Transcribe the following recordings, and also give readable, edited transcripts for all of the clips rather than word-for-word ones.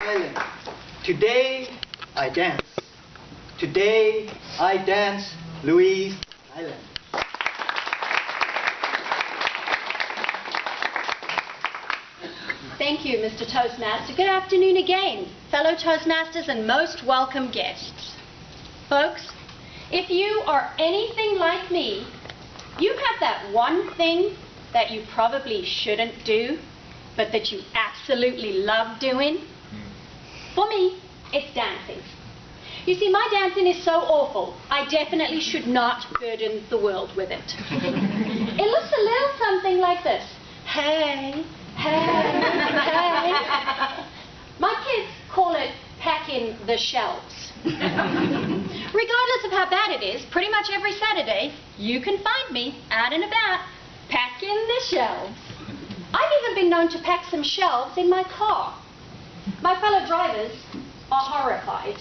Hyland. Today I dance. Today I dance, Louise Hyland. Thank you, Mr. Toastmaster. Good afternoon again, fellow Toastmasters and most welcome guests. Folks, if you are anything like me, you have that one thing that you probably shouldn't do, but that you absolutely love doing. For me, it's dancing. You see, my dancing is so awful, I definitely should not burden the world with it. It looks a little something like this. Hey, hey, hey. My kids call it packing the shelves. Regardless of how bad it is, pretty much every Saturday, you can find me out and about packing the shelves. I've even been known to pack some shelves in my car. My fellow drivers are horrified.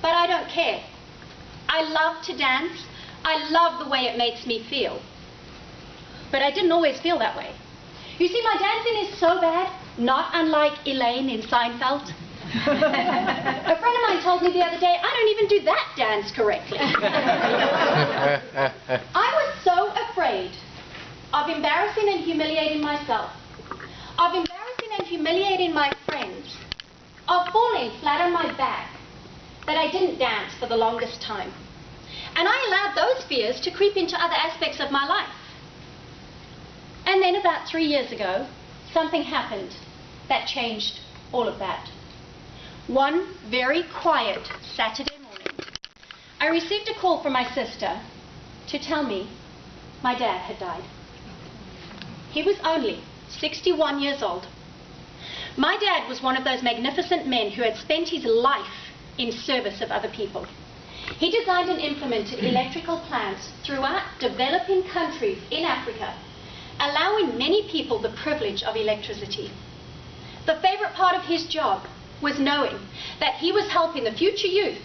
But I don't care. I love to dance. I love the way it makes me feel. But I didn't always feel that way. You see, my dancing is so bad, not unlike Elaine in Seinfeld. A friend of mine told me the other day, I don't even do that dance correctly. I was so afraid of embarrassing and humiliating myself, of embarrassing and humiliating my friends, of falling flat on my back, that I didn't dance for the longest time. And I allowed those fears to creep into other aspects of my life. And then about 3 years ago, something happened that changed all of that. One very quiet Saturday morning, I received a call from my sister to tell me my dad had died. He was only 61 years old. My dad was one of those magnificent men who had spent his life in service of other people. He designed and implemented electrical plants throughout developing countries in Africa, allowing many people the privilege of electricity. The favorite part of his job was knowing that he was helping the future youth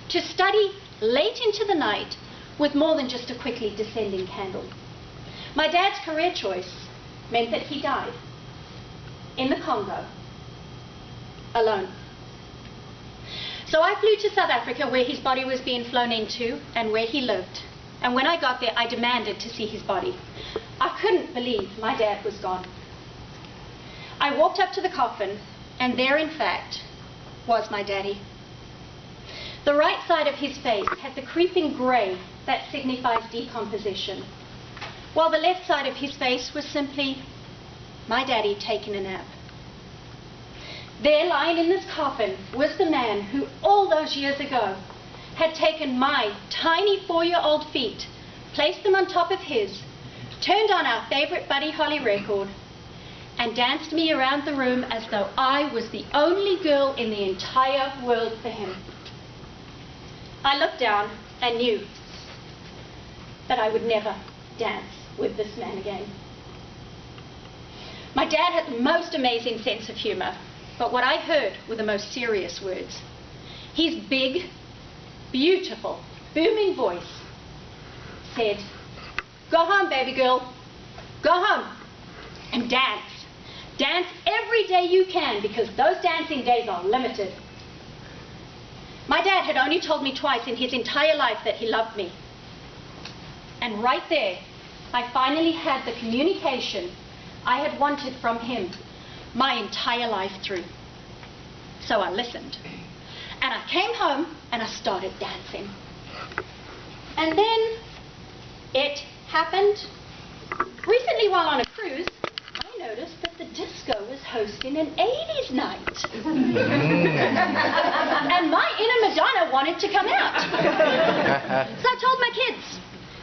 to study late into the night with more than just a quickly descending candle. My dad's career choice meant that he died in the Congo, alone. So I flew to South Africa, where his body was being flown into and where he lived. And when I got there, I demanded to see his body. I couldn't believe my dad was gone. I walked up to the coffin, and there, in fact, was my daddy. The right side of his face had the creeping grey that signifies decomposition, while the left side of his face was simply my daddy taking a nap. There, lying in this coffin, was the man who all those years ago had taken my tiny 4-year-old feet, placed them on top of his, turned on our favorite Buddy Holly record, and danced me around the room as though I was the only girl in the entire world for him. I looked down and knew that I would never dance with this man again. My dad had the most amazing sense of humor, but what I heard were the most serious words. His big, beautiful, booming voice said, "Go home, baby girl. Go home and dance. Dance every day you can, because those dancing days are limited." My dad had only told me twice in his entire life that he loved me. And right there, I finally had the communication I had wanted from him my entire life through. So I listened. And I came home and I started dancing. And then it happened. Recently, while on a cruise, I noticed that the disco was hosting an 80s night. And my inner Madonna wanted to come out. So I told my kids,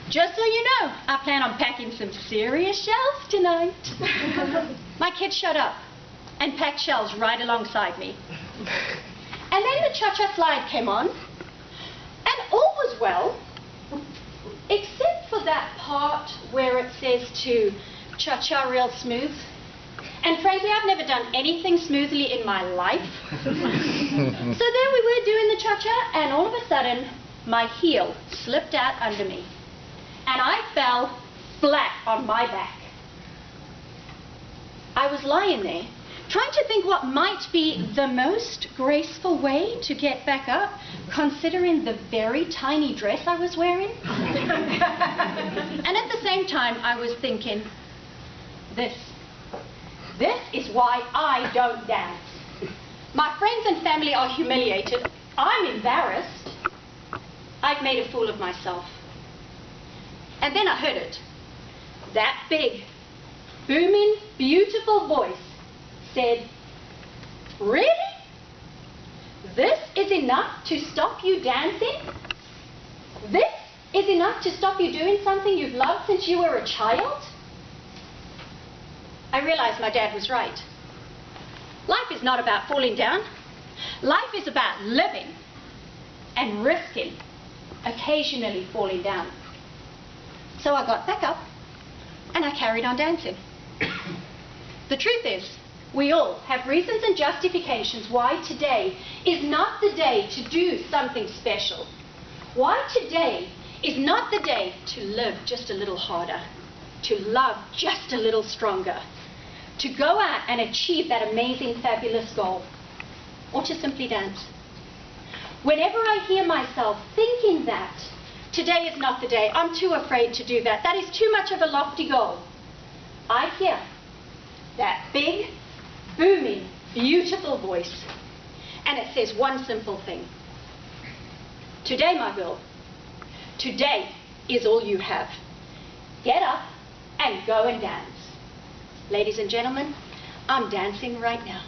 "Just so you know, I plan on packing some serious shelves tonight." My kids showed up and packed shelves right alongside me. And then the cha-cha slide came on, and all was well, except for that part where it says to cha-cha real smooth. And frankly, I've never done anything smoothly in my life. So there we were doing the cha-cha, and all of a sudden, my heel slipped out under me, and I fell flat on my back. I was lying there, trying to think what might be the most graceful way to get back up, considering the very tiny dress I was wearing. And at the same time, I was thinking, this is why I don't dance. My friends and family are humiliated. I'm embarrassed. I've made a fool of myself. And then I heard it. That big, booming, beautiful voice said, "Really? This is enough to stop you dancing? This is enough to stop you doing something you've loved since you were a child?" I realized my dad was right. Life is not about falling down. Life is about living and risking, occasionally falling down. So I got back up and I carried on dancing. The truth is, we all have reasons and justifications why today is not the day to do something special. Why today is not the day to live just a little harder, to love just a little stronger, to go out and achieve that amazing, fabulous goal, or to simply dance. Whenever I hear myself thinking that today is not the day, I'm too afraid to do that, that is too much of a lofty goal, I hear that big, booming, beautiful voice, and it says one simple thing. Today, my girl, today is all you have. Get up and go and dance. Ladies and gentlemen, I'm dancing right now.